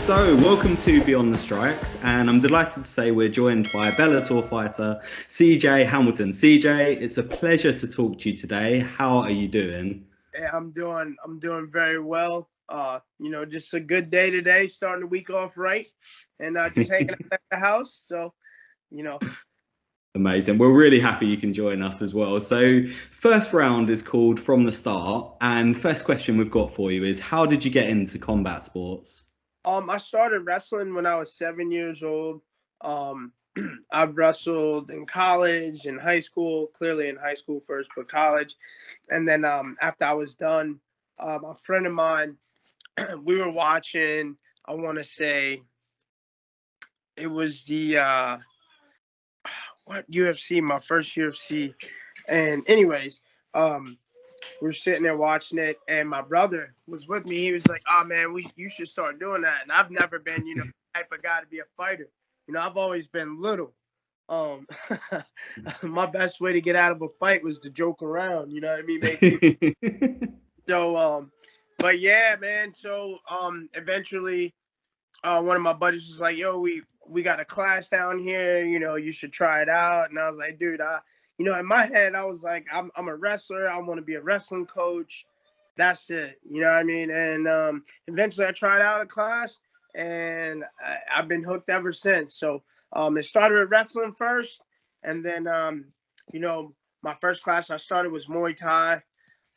So, welcome to Beyond the Strikes, and I'm delighted to say we're joined by Bellator fighter Cee Jay Hamilton. Cee Jay, it's a pleasure to talk to you today. How are you doing? Hey, I'm doing very well. Just a good day today, starting the week off right, and just hanging out at the house. So, you know, Amazing. We're really happy you can join us as well. So, first round is called From the Start, and first question we've got for you is how did you get into combat sports? I started wrestling when I was 7 years old. Um, I've wrestled in college, in high school, clearly in high school first, but college, and then after I was done, a friend of mine, we were watching. I want to say it was the what UFC, my first UFC. And anyways, we are sitting there watching it, and my brother was with me. He was like, "Oh man, you should start doing that." And I've never been, the type of guy to be a fighter. I've always been little. Um, my best way to get out of a fight was to joke around. You know what I mean? Make people. So, but yeah, man. So, eventually, one of my buddies was like, "Yo, we got a class down here. You should try it out." And I was like, "Dude, in my head, I was like, I'm a wrestler. I want to be a wrestling coach. That's it. You know what I mean?" And eventually, I tried out a class, and I've been hooked ever since. So it started with wrestling first, and then you know, my first class I started was Muay Thai,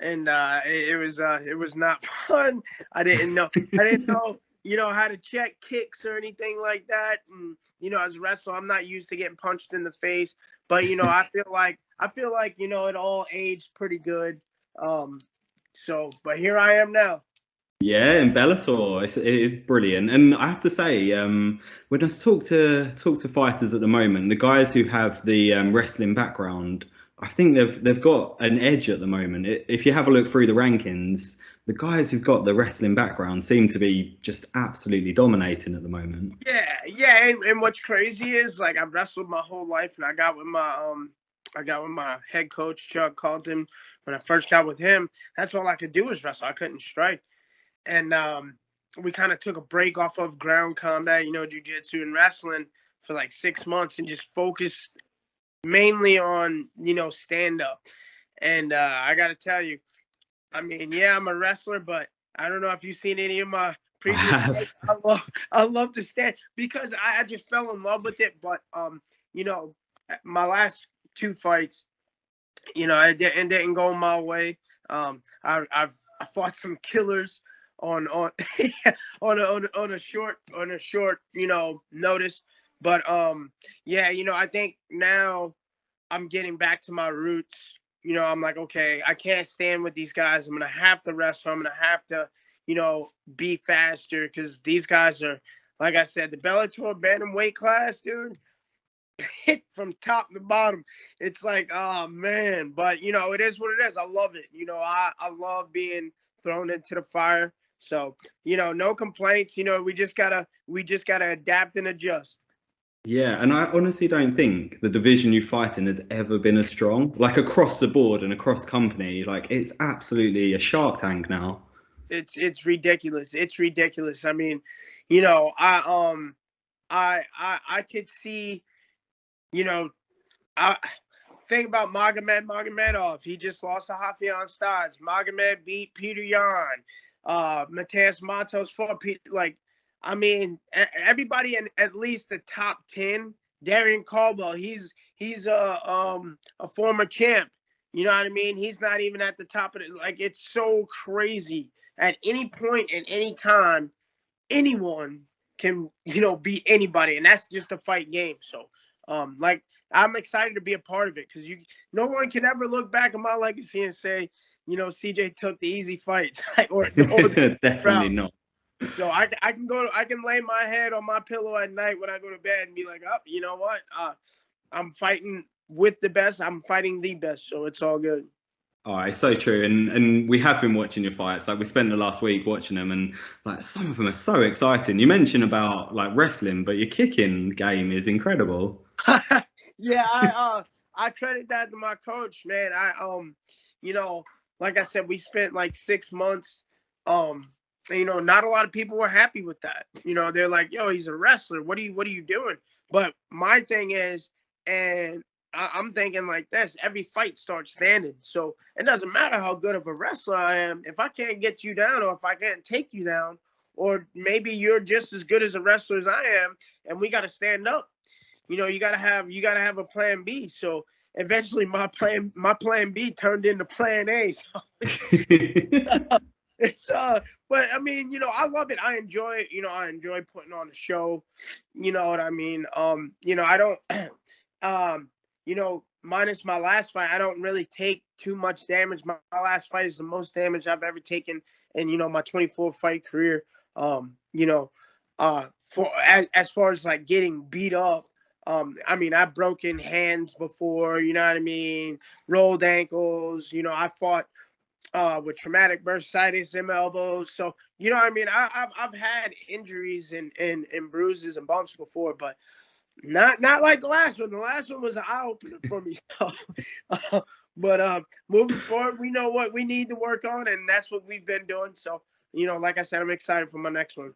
and it was not fun. I didn't know. I didn't know how to check kicks or anything like that. And as a wrestler, I'm not used to getting punched in the face. But I feel like it all aged pretty good. Um, but here I am now. Yeah, in Bellator, it is brilliant, and I have to say, when I talk to fighters at the moment, the guys who have the wrestling background, I think they've got an edge at the moment. If you have a look through the rankings, the guys who've got the wrestling background seem to be just absolutely dominating at the moment. Yeah. And what's crazy is like I've wrestled my whole life, and I got with my head coach Chuck Calton when I first got with him. That's all I could do was wrestle. I couldn't strike. And we kind of took a break off of ground combat, jujitsu and wrestling for like 6 months, and just focused mainly on stand up. And I got to tell you, I mean, yeah, I'm a wrestler, but I don't know if you've seen any of my I previous fights. have. I love to stand because I just fell in love with it. But you know, my last two fights, it didn't go my way. I fought some killers on on a short notice, but yeah, I think now I'm getting back to my roots. I'm like, okay, I can't stand with these guys. I'm gonna have to wrestle. I'm gonna have to, be faster because these guys are, like I said, the Bellator bantamweight class, dude. Hit from top to bottom. It's like, oh man, but it is what it is. I love it. I love being thrown into the fire. So no complaints. We just gotta adapt and adjust. Yeah, and I honestly don't think the division you fight in has ever been as strong. Like across the board and across company, like it's absolutely a shark tank now. It's ridiculous. It's ridiculous. I mean, I could see, you know, I think about Magomedov. He just lost to Rafael Stades. Magomed beat Peter Yan. Mateus Matos fought Peter. Like, I mean, everybody in at least the top 10. Darian Caldwell. He's a former champ. You know what I mean? He's not even at the top of it. Like, it's so crazy. At any point in any time, anyone can beat anybody, and that's just a fight game. So like, I'm excited to be a part of it because no one can ever look back at my legacy and say Cee Jay took the easy fights or the Definitely route. not. So I can lay my head on my pillow at night when I go to bed and be like, oh, you know what, I'm fighting with the best. I'm fighting the best, so it's all good. Oh, it's so true, and we have been watching your fights. Like we spent the last week watching them, and like some of them are so exciting. You mentioned about like wrestling, but your kicking game is incredible. Yeah, I credit that to my coach, man. You know, like I said, we spent like 6 months, um, not a lot of people were happy with that. They're like, yo, he's a wrestler. What are you doing? But my thing is, and I'm thinking like this, every fight starts standing. So it doesn't matter how good of a wrestler I am. If I can't get you down, or if I can't take you down, or maybe you're just as good as a wrestler as I am, and we got to stand up. You gotta have a plan B. So eventually my plan B turned into plan A. So it's but I mean, I love it. I enjoy it. I enjoy putting on a show. You know what I mean? I don't minus my last fight, I don't really take too much damage. My last fight is the most damage I've ever taken in, my 24 fight career. For as far as like getting beat up. I mean, I've broken hands before, you know what I mean? Rolled ankles, I fought with traumatic bursitis in my elbows. So, you know what I mean? I've had injuries and bruises and bumps before, but not like the last one. The last one was an eye opener for me. So, but moving forward, we know what we need to work on, and that's what we've been doing. So, like I said, I'm excited for my next one.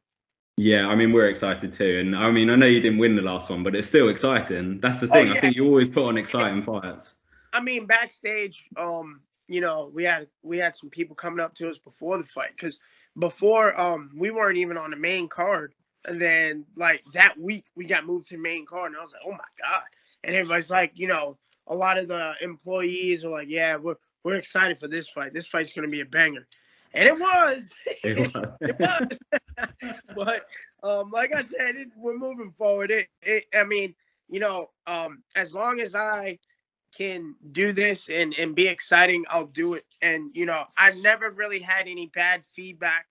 Yeah, I mean, we're excited too. And I mean, I know you didn't win the last one, but it's still exciting. That's the thing. Oh, yeah. I think you always put on exciting fights. I mean, backstage, we had some people coming up to us before the fight, because before we weren't even on the main card. And then like that week we got moved to the main card, and I was like, oh my God. And everybody's like, a lot of the employees are like, yeah, we're excited for this fight. This fight's gonna be a banger. And it was. It was. It was. But like I said, we're moving forward. I mean, as long as I can do this and be exciting, I'll do it. And I've never really had any bad feedback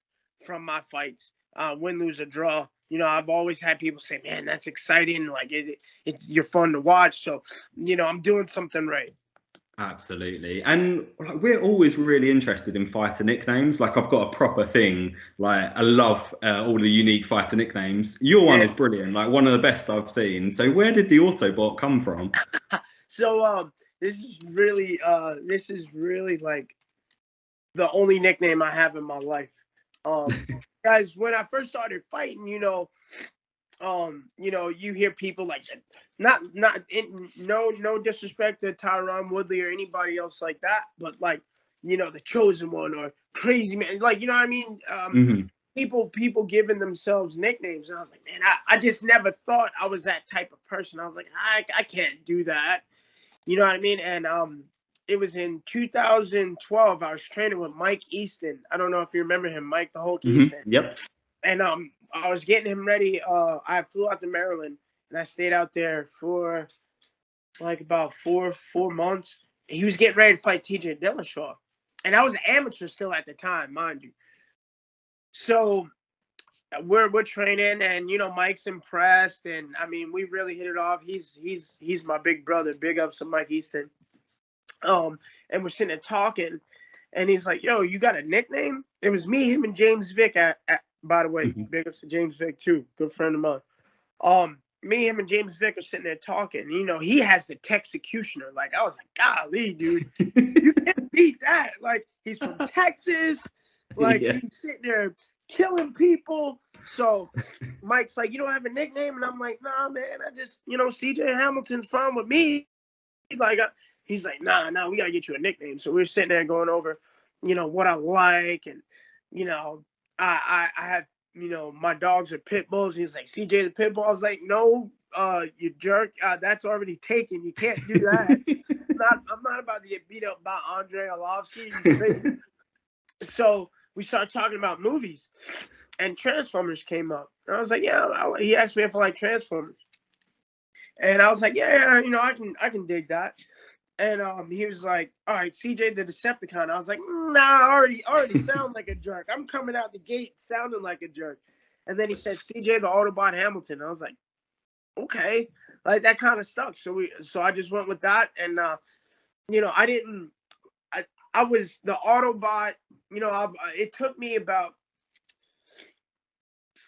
from my fights, win, lose, or draw. I've always had people say, man, that's exciting, like you're fun to watch. So I'm doing something right. Absolutely. And like, we're always really interested in fighter nicknames. Like I've got a proper thing. Like I love all the unique fighter nicknames. Your one is brilliant. Like one of the best I've seen. So where did the Autobot come from? So this is really like the only nickname I have in my life. Guys, when I first started fighting, you hear people like that. No disrespect to Tyron Woodley or anybody else like that, but like, the Chosen One or Crazy Man, like, you know what I mean? People giving themselves nicknames. And I was like, man, I just never thought I was that type of person. I was like, I can't do that. You know what I mean? And it was in 2012. I was training with Mike Easton. I don't know if you remember him, Mike the Hulk Easton. Yep. And I was getting him ready. I flew out to Maryland, and I stayed out there for like about four months. He was getting ready to fight TJ Dillashaw, and I was an amateur still at the time, mind you. So we're training, and Mike's impressed, and I mean, we really hit it off. He's my big brother. Big ups to Mike Easton. And we're sitting there talking, and he's like, yo, you got a nickname? It was me, him, and James Vick. By the way, big ups to James Vick too, good friend of mine. Me, him, and James Vick are sitting there talking. He has the Texecutioner. Like, I was like, golly, dude, you can't beat that. Like, he's from Texas. Like, he's sitting there killing people. So Mike's like, you don't have a nickname? And I'm like, nah, man, I just, CJ Hamilton's fine with me. Like, he's like, nah, we got to get you a nickname. So we're sitting there going over, what I like. And, I had, my dogs are pit bulls. He's like, CJ the pit bull. I was like, no, you jerk. That's already taken. You can't do that. I'm not about to get beat up by Andre Arlovsky. So we started talking about movies, and Transformers came up. And I was like, yeah. He asked me if I like Transformers, and I was like, yeah, I can dig that. And he was like, all right, CJ the Decepticon. I was like, nah, I already sound like a jerk. I'm coming out the gate sounding like a jerk. And then he said, CJ the Autobot Hamilton. I was like, okay, like that kind of stuck. So I just went with that, and I was the Autobot. It took me about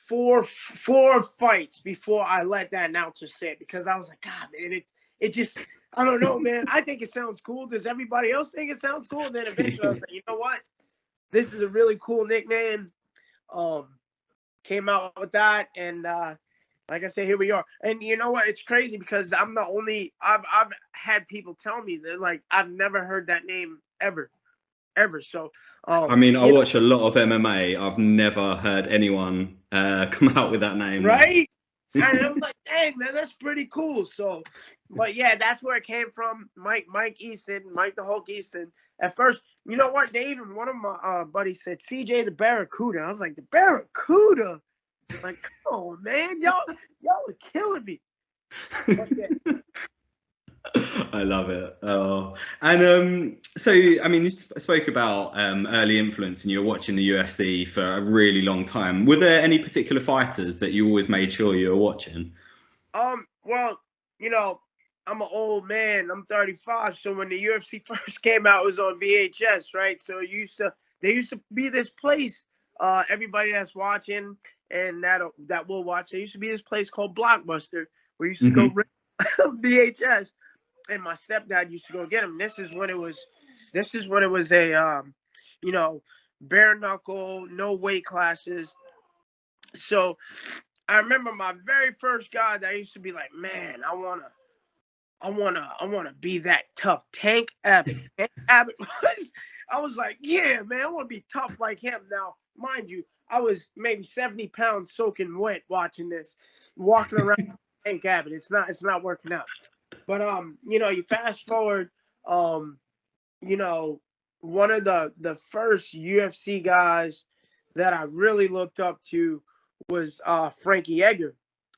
four fights before I let that announcer say it, because I was like, God, man, it just, I don't know, man. I think it sounds cool. Does everybody else think it sounds cool? And then eventually I was like, you know what? This is a really cool nickname. Came out with that, and like I said, here we are. And you know what? It's crazy because I'm the only. I've had people tell me that like I've never heard that name ever. So, I mean, I watch a lot of MMA. I've never heard anyone come out with that name. Right? And I'm like, dang, man, that's pretty cool. So, but yeah, that's where it came from. Mike Easton, Mike the Hulk Easton. At first, you know what? They even, one of my buddies said, Cee Jay the Barracuda. I was like, the Barracuda? Like, come on, man. Y'all are killing me. But yeah. I love it. Oh, and so I mean, you spoke about early influence, and you're watching the UFC for a really long time. Were there any particular fighters that you always made sure you were watching? Well, you know, I'm an old man. I'm 35. So when the UFC first came out, it was on VHS, right? So there used to be this place, everybody that's watching and that will watch. There used to be this place called Blockbuster where you used to go rent VHS, and my stepdad used to go get them. This is when it was a you know, bare knuckle, no weight classes. So I remember my very first guy that I used to be like, man, I wanna be that tough. Tank Abbott. Tank Abbott I was like, yeah, man, I want to be tough like him. Now, mind you, I was maybe 70 pounds soaking wet watching this, walking around Tank Abbott. It's not working out. But you know, you fast forward, you know, one of the first UFC guys that I really looked up to was Frankie Edgar.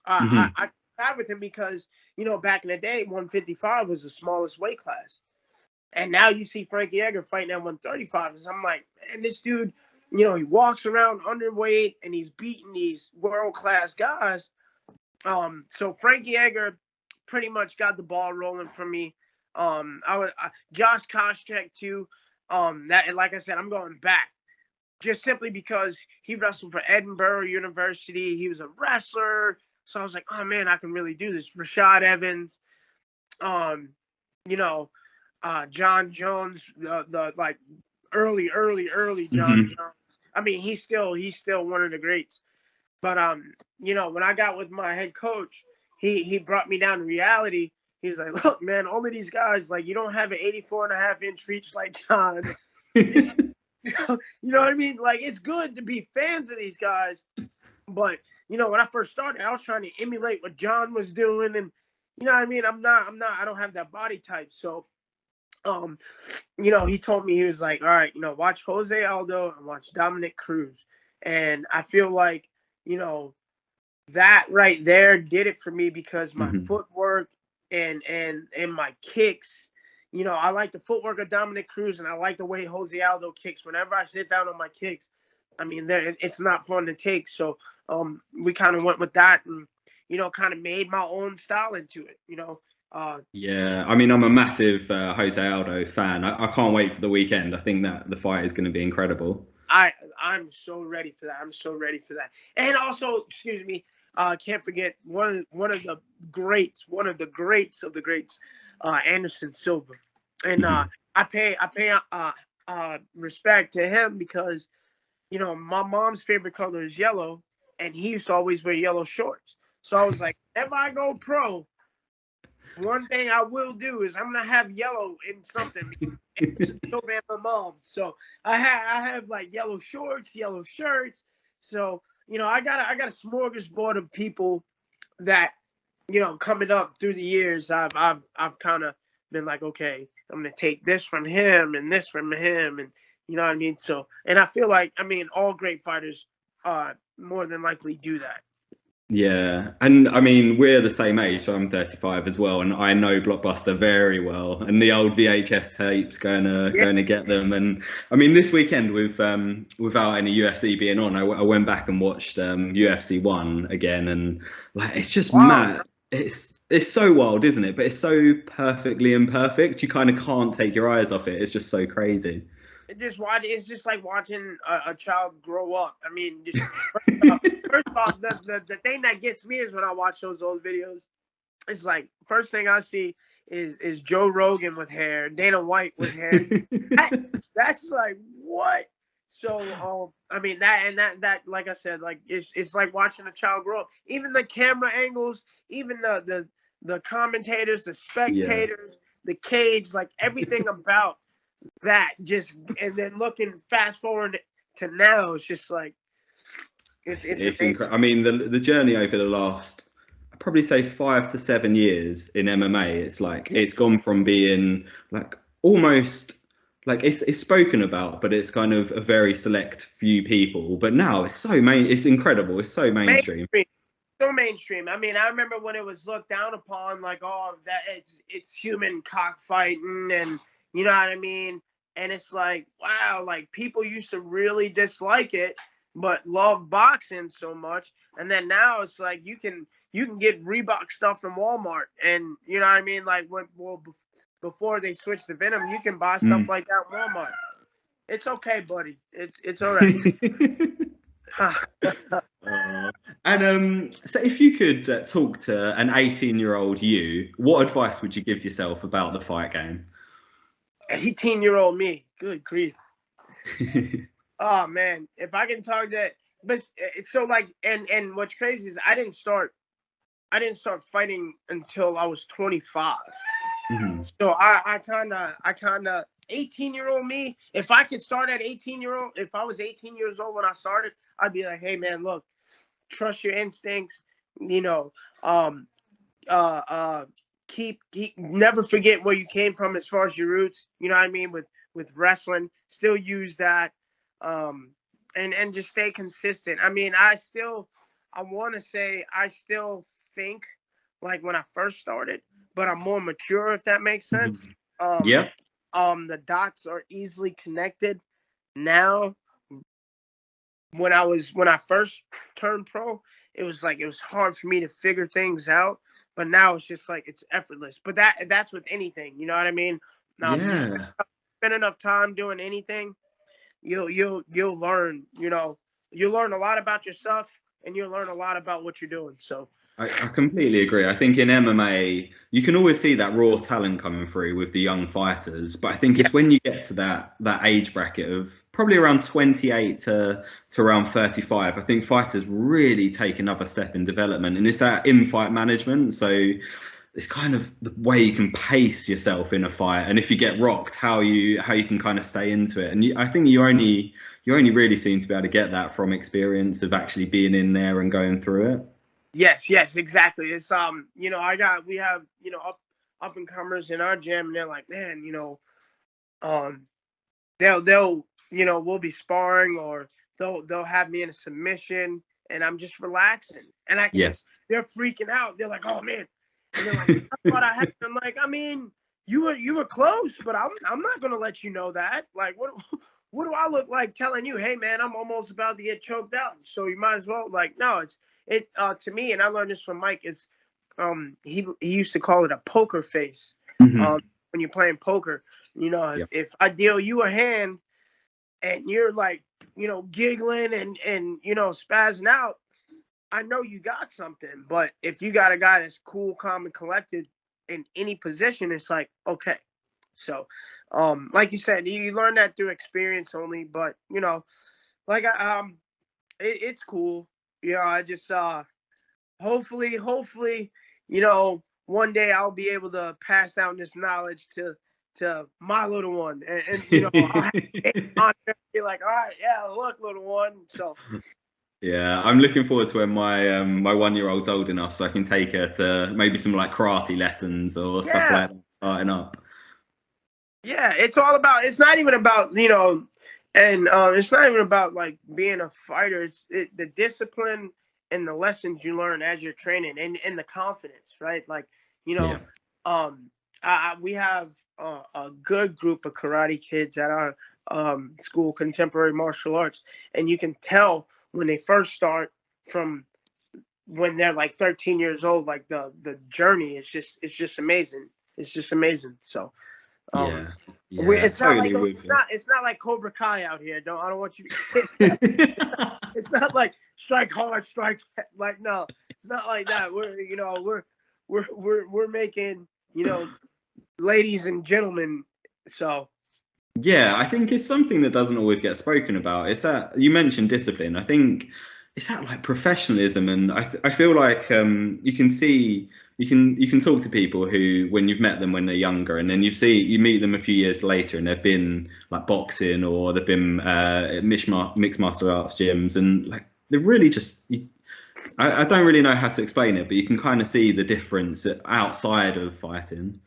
I side with him because, you know, back in the day, 155 was the smallest weight class. And now you see Frankie Edgar fighting at 135. And I'm like, man, this dude, you know, he walks around underweight and he's beating these world-class guys. So Frankie Edgar pretty much got the ball rolling for me. Josh Koscheck too. That, like I said, I'm going back just simply because he wrestled for Edinburgh University. He was a wrestler. So I was like, oh man, I can really do this. Rashad Evans, you know, John Jones, the like early John Jones. I mean, he's still one of the greats. But you know, when I got with my head coach, he brought me down to reality. He was like, look, man, all of these guys, like, you don't have an 84.5-inch reach like John. You know what I mean? Like, it's good to be fans of these guys. But, you know, when I first started, I was trying to emulate what John was doing. And, you know what I mean? I don't have that body type. So, you know, he told me, he was like, all right, you know, watch Jose Aldo and watch Dominic Cruz. And I feel like, you know, that right there did it for me because my footwork and my kicks, you know, I like the footwork of Dominic Cruz and I like the way Jose Aldo kicks. Whenever I sit down on my kicks, I mean, it's not fun to take. So we kind of went with that and, you know, kind of made my own style into it, you know. Yeah, I mean, I'm a massive Jose Aldo fan. I can't wait for the weekend. I think that the fight is going to be incredible. I'm so ready for that. I'm so ready for that. And also, excuse me, can't forget one of the greats of the greats, Anderson Silva. And I pay respect to him because, you know, my mom's favorite color is yellow, and he used to always wear yellow shorts. So I was like, if I go pro, one thing I will do is I'm gonna have yellow in something. My mom. So I have like yellow shorts, yellow shirts. So, you know, I got a smorgasbord of people that, you know, coming up through the years, I've kind of been like, okay, I'm gonna take this from him and this from him, and you know what I mean. So, and I feel like, I mean, all great fighters more than likely do that. Yeah, and I mean, we're the same age, so I'm 35 as well, and I know Blockbuster very well, and the old VHS tapes, going to get them. And I mean, this weekend without any UFC being on, I went back and watched UFC 1 again, and like, it's just mad. It's so wild, isn't it? But it's so perfectly imperfect. You kind of can't take your eyes off it. It's just so crazy. It's just like watching a child grow up. I mean, first of all, the thing that gets me is when I watch those old videos. It's like, first thing I see is Joe Rogan with hair, Dana White with hair. That's like, what? So, I mean that like I said, like it's like watching a child grow up. Even the camera angles, even the commentators, the Yeah. spectators, the cage, like everything about that. Just and then looking fast forward to now, it's just like it's It's amazing. incredible. I mean, the journey over the last, I'd probably say 5 to 7 years in MMA, it's like it's gone from being like almost like it's spoken about, but it's kind of a very select few people. But now it's so it's incredible. It's so mainstream. Mainstream. So mainstream. I mean, I remember when it was looked down upon, like, oh, that it's human cockfighting, and you know what I mean. And it's like, wow, like people used to really dislike it, but love boxing so much. And then now it's like you can get Reebok stuff from Walmart, and you know what I mean. Like before they switched to Venom, you can buy stuff Mm. like that at Walmart. It's okay, buddy. It's all right. Uh, and so if you could talk to an 18-year-old you, what advice would you give yourself about the fight game? 18-year-old me. Good grief. Oh man, if I can talk that, but so like, and what's crazy is I didn't start fighting until I was 25. Mhm. So I kind of 18-year-old me. If I could start at 18-year-old, if I was 18 years old when I started, I'd be like, hey man, look, trust your instincts. You know, um, uh, keep never forget where you came from as far as your roots. You know what I mean with wrestling. Still use that, um, and just stay consistent. I mean, I want to say I still think like when I first started, but I'm more mature if that makes sense. Mhm. Um, Yeah. the dots are easily connected now. When I first turned pro, it was hard for me to figure things out. But now it's just like it's effortless. But that's with anything, you know what I mean? You Yeah. spend enough time doing anything, you'll learn. You'll learn a lot about yourself, and you'll learn a lot about what you're doing. So I completely agree. I think in MMA, you can always see that raw talent coming through with the young fighters. But I think yeah, it's when you get to that age bracket of probably around 28 to around 35, I think fighters really take another step in development. And it's that in-fight management. So it's kind of the way you can pace yourself in a fight. And if you get rocked, how you can kind of stay into it. And I think you only really seem to be able to get that from experience of actually being in there and going through it. yes, exactly. It's we have up and comers in our gym, and they're like, man, um they'll we'll be sparring, or they'll have me in a submission, and I'm just relaxing, and I can Yeah. just they're freaking out. They're like, oh man, and they're like, I thought I had. I'm like, I mean, you were close, but I'm not gonna let you know that. Like, what do I look like telling you, hey man, I'm almost about to get choked out, so you might as well, like, no, it to me, and I learned this from Mike, is he used to call it a poker face. Mhm. um when you're playing poker, Yeah. if I deal you a hand and you're like, giggling and spazzing out, I know you got something. But if you got a guy that's cool, calm, and collected in any position, it's like, okay. So, like you said, you learn that through experience only. But like it's cool. I just hopefully, one day I'll be able to pass down this knowledge to my little one, and I'll have it on there and be like, all right, yeah, look, little one. So Yeah, I'm looking forward to when my 1-year-old's old enough so I can take her to maybe some like karate lessons or stuff yeah, like that starting up. yeah, it's all about. It's not even about and it's not even about like being a fighter. The discipline and the lessons you learn as you're training, and the confidence, right? Like you Yeah. know, um, we have a good group of karate kids at our school, contemporary martial arts, and you can tell when they first start from when they're like 13 years old. Like the journey is just amazing. It's just amazing. So. Um, Yeah. Yeah, it's not like totally with you. it's not like Cobra Kai out here. I don't want you to get that. It's not like strike hard, strike like no. It's not like that. We're making ladies and gentlemen. So Yeah, I think it's something that doesn't always get spoken about. It's that you mentioned discipline. I think it's that like professionalism, and I feel like you can see you can talk to people who when you've met them when they're younger, and then you meet them a few years later, and they've been like boxing or they've been mixed martial arts gyms, and like they're really just. I don't really know how to explain it, but you can kind of see the difference outside of fighting.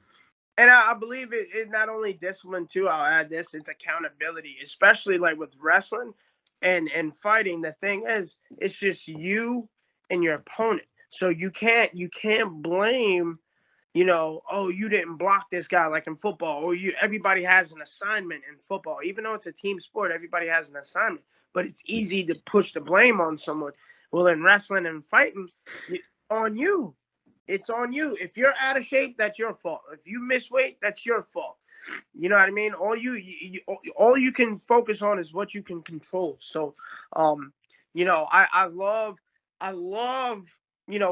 And I believe it not only discipline too. I'll add this: it's accountability, especially like with wrestling and fighting. The thing is, it's just you and your opponent. So you can't blame, oh, you didn't block this guy like in football, or you everybody has an assignment in football. Even though it's a team sport, everybody has an assignment. But it's easy to push the blame on someone. Well, in wrestling and fighting, on you. It's on you. If you're out of shape, that's your fault. If you miss weight, that's your fault. You know what I mean? All you can focus on is what you can control. So, I love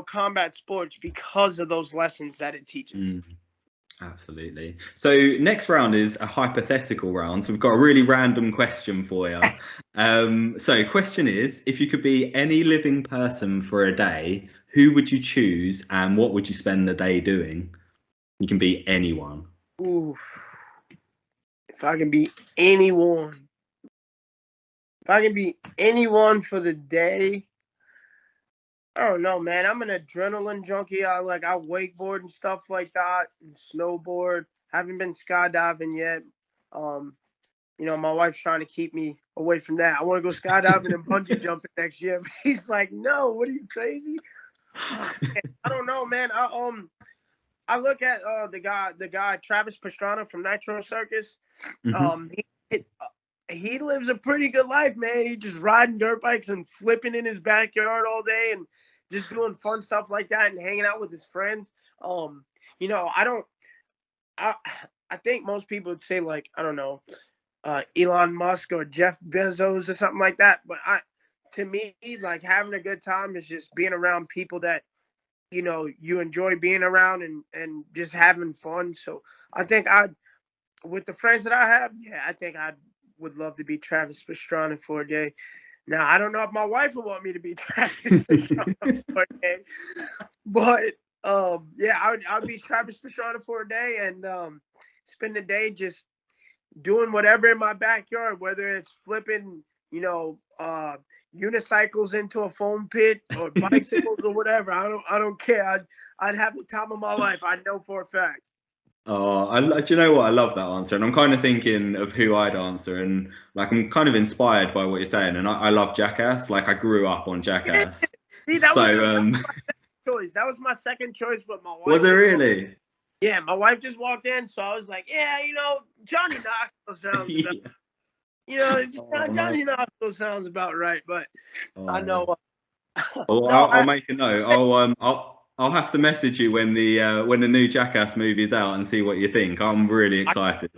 combat sports because of those lessons that it teaches. Mm. Absolutely. So next round is a hypothetical round. So we've got a really random question for you. So question is, if you could be any living person for a day, who would you choose and what would you spend the day doing? You can be anyone. Ooh, if I can be anyone, if I can be anyone for the day, I don't know, man. I'm an adrenaline junkie. I wakeboard and stuff like that, and snowboard. Haven't been skydiving yet. Um, my wife's trying to keep me away from that. I want to go skydiving and bungee jumping next year. But she's like, "No, what are you crazy?" Oh, man, I don't know, man. I look at the guy Travis Pastrana from Nitro Circus. Hmm. He lives a pretty good life, man. He just riding dirt bikes and flipping in his backyard all day and just doing fun stuff like that and hanging out with his friends. I don't. I I think most people would say like I don't know, Elon Musk or Jeff Bezos or something like that. But to me, like having a good time is just being around people that you enjoy being around and just having fun. So I think with the friends that I have, yeah, I think I would love to be Travis Pastrana for a day. Now I don't know if my wife would want me to be Travis Pastrana for a day, but yeah, I would be Travis Pastrana for a day and spend the day just doing whatever in my backyard, whether it's flipping, unicycles into a foam pit or bicycles or whatever. I don't care. I'd have the time of my life. I know for a fact. Oh, do you know what? I love that answer, and I'm kind of thinking of who I'd answer, and like I'm kind of inspired by what you're saying, and I love Jackass. Like I grew up on Yeah. Jackass, See, so that was my second choice, but my was wife it just really? yeah, my wife just walked in, so I was like, yeah, Johnny Knoxville sounds about, Yeah. Oh no. Johnny Knoxville sounds about right, but I Oh. know. Well, No, I'll make a note. I'll have to message you when the new Jackass movie is out and see what you think. I'm really I excited.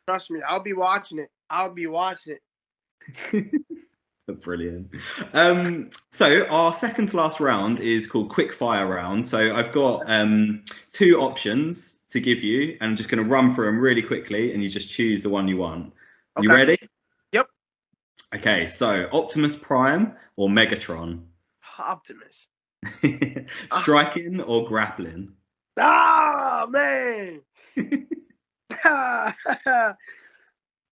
trust me, I'll be watching it. I'll be watching it. Brilliant. So our second to last round is called Quickfire round. So I've got two options to give you, and I'm just going to run through them really quickly, and you just choose the one you want. You Okay. ready? Yep. Okay. So Optimus Prime or Megatron? Optimus. Striking or grappling? Ah, man.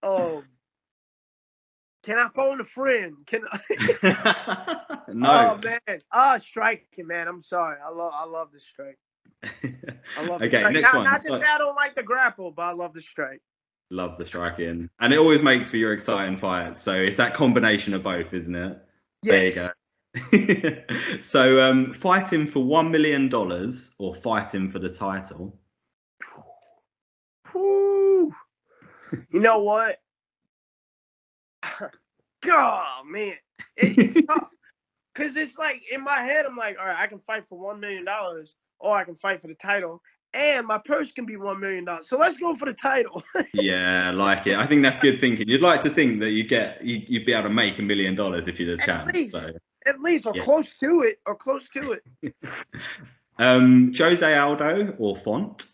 Oh, can I phone a friend? Can I? No. Oh man. Striking, man. I'm sorry. I love the strike. I love the Okay, strike. next one. Not to say So I don't like the grapple, but I love the strike. love the striking, and it always makes for your exciting fights. So it's that combination of both, isn't it? There you Yes. go. So fighting for $1 million or fighting for the title? Whew. You know what? Oh man, it's tough because it's like in my head, I'm like, all right, I can fight for $1 million, or I can fight for the title, and my purse can be $1 million. So let's go for the title. Yeah, I like it. I think that's good thinking. You'd like to think that you'd be able to make $1 million if you had a at chance. So least, at least, or yeah. close to it, or close to it. Jose Aldo or Font?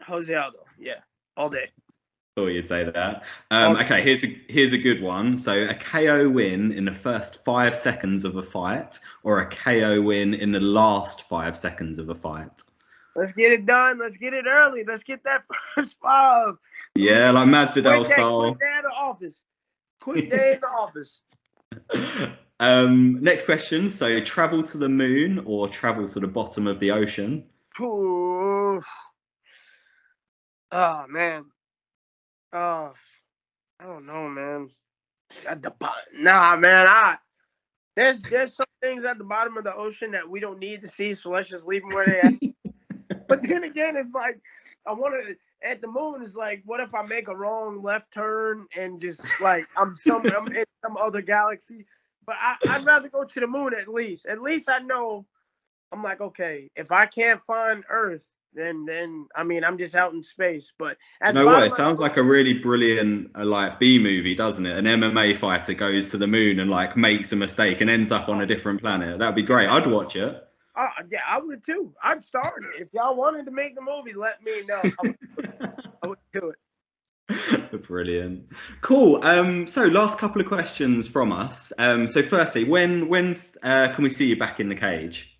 Jose Aldo, yeah, all day. Thought you'd say that. Oh, Okay, here's a good one. So a KO win in the first 5 seconds of a fight, or a KO win in the last 5 seconds of a fight. let's get it done. Let's get it early. Let's get that first five. Let me Yeah, get like Masvidal quick style. day in the office. Quick day in the office. Next question. So travel to the moon or travel to the bottom of the ocean? Ooh. Oh man. Oh, I don't know, man. At the bottom. Nah, man. There's some things at the bottom of the ocean that we don't need to see, so let's just leave them where they at. But then again, it's like I want to at the moon. It's like, what if I make a wrong left turn and just like I'm in some other galaxy? But I'd rather go to the moon at least. At least I know I'm like, okay, if I can't find Earth, then I mean I'm just out in space. But Do at you the know what? bottom It of the sounds like a really brilliant like B movie, doesn't it? An MMA fighter goes to the moon and like makes a mistake and ends up on a different planet. That'd be great. I'd watch it. yeah, I would too. I'd start it. If y'all wanted to make the movie, let me know. I would do it. Brilliant. Cool. So last couple of questions from us. So firstly, when's can we see you back in the cage?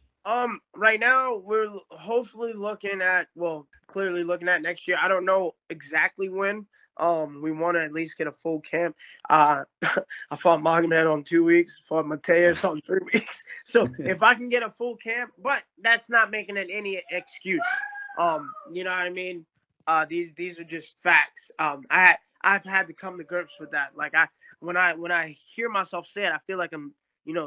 Right now we're hopefully looking at, well, clearly looking at next year. I don't know exactly when. We want to at least get a full camp. I fought Magomed on 2 weeks, fought Mateus on 3 weeks. So if I can get a full camp, but that's not making it any excuse. You know what I mean? These are just facts. I've had to come to grips with that. Like when I hear myself say it, I feel like I'm,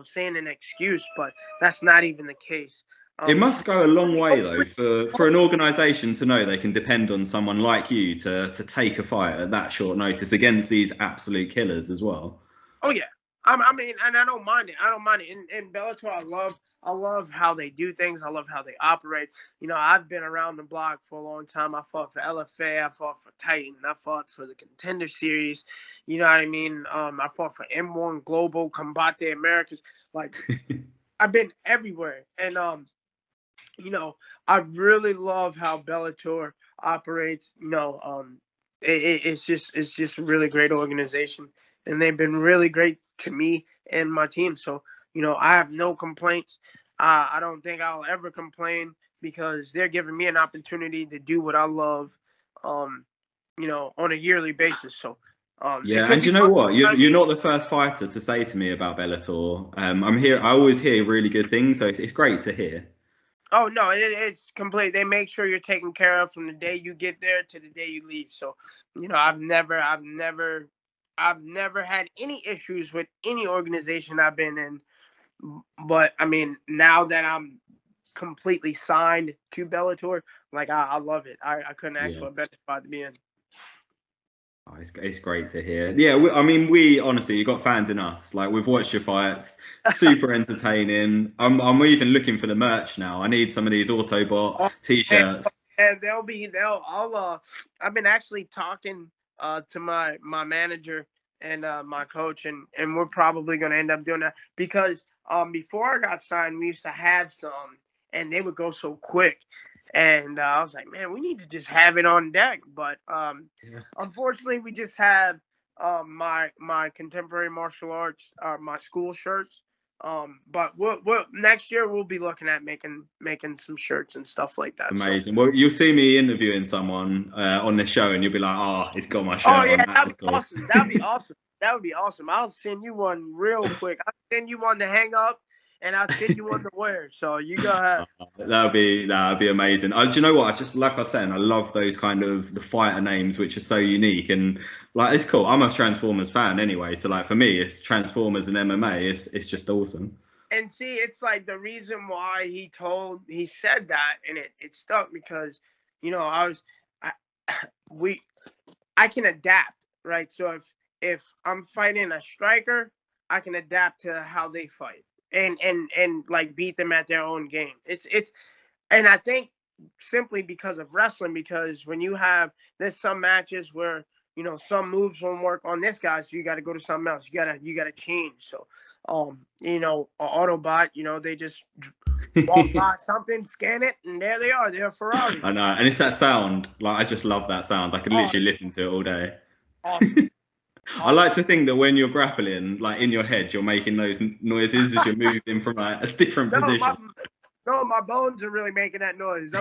saying an excuse, but that's not even the case. It must go a long way though Hopefully, for an organisation to know they can depend on someone like you to take a fight at that short notice against these absolute killers as well. oh yeah, I mean, and I don't mind it. I don't mind it. In Bellator, I love how they do things. I love how they operate. I've been around the block for a long time. I fought for LFA. I fought for Titan. I fought for the Contender Series. You know what I mean? I fought for M1 Global Combate Americas. Like I've been everywhere, and I really love how Bellator operates. It's just a really great organization, and they've been really great to me and my team. So I have no complaints. I don't think I'll ever complain because they're giving me an opportunity to do what I love, um, on a yearly basis. So it Yeah, could and be you know fun. what? I You're mean, not the first fighter to say to me about Bellator. I'm here. I always hear really good things, so it's great to hear. oh no, it's complete. They make sure you're taken care of from the day you get there to the day you leave. So, I've never had any issues with any organization I've been in. But I mean, now that I'm completely signed to Bellator, like I love it. I couldn't ask Yeah. for a better spot to be in. Oh, it's great to hear. Yeah, I mean, we honestly, you got fans in us. Like we've watched your fights, super entertaining. I'm even looking for the merch now. I need some of these Autobot Oh, man, t-shirts. and I've been actually talking to my manager and my coach, and we're probably going to end up doing that because before I got signed, we used to have some, and they would go so quick, and I was like, man, we need to just have it on deck. But Yeah. unfortunately, we just have my contemporary martial arts, my school shirts. But we'll next year we'll be looking at making some shirts and stuff like that. So, Amazing. Well, you'll see me interviewing someone on the show, and you'll be like, "Oh, he's got my oh shirt on." yeah, That that'd was be cool. awesome. That'd be awesome. That would be awesome. I'll send you one real quick. I'll send you one to hang up, and I'll send you one to wear. So you go ahead. That'd be amazing. Do you know what? I just like I was saying, I love those kind of the fighter names which are so unique and like it's cool. I'm a Transformers fan anyway, so like for me, it's Transformers and MMA. It's just awesome. And see, it's like the reason why he said that, and it stuck because, I we I can adapt, right? So if I'm fighting a striker, I can adapt to how they fight and like beat them at their own game. And I think simply because of wrestling, because when there's some matches where some moves won't work on this guy, so you got to go to something else. You gotta change. So Autobot, they just walk by something, scan it, and there they are. They're a Ferrari. I know, and it's that sound. Like I just love that sound. I could literally listen to it all day. Awesome. I like to think that when you're grappling, like in your head, you're making those noises as you're moving from like a different position. My bones are really making that noise.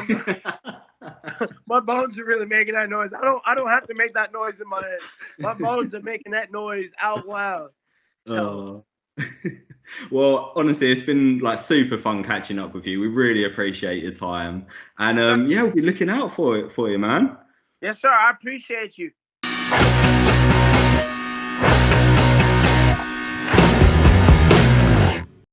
My bones are really making that noise. I don't have to make that noise in my head. My bones are making that noise out loud. So. Well, honestly, it's been like super fun catching up with you. We really appreciate your time, and yeah, we'll be looking out for you, man. Yes, sir. I appreciate you.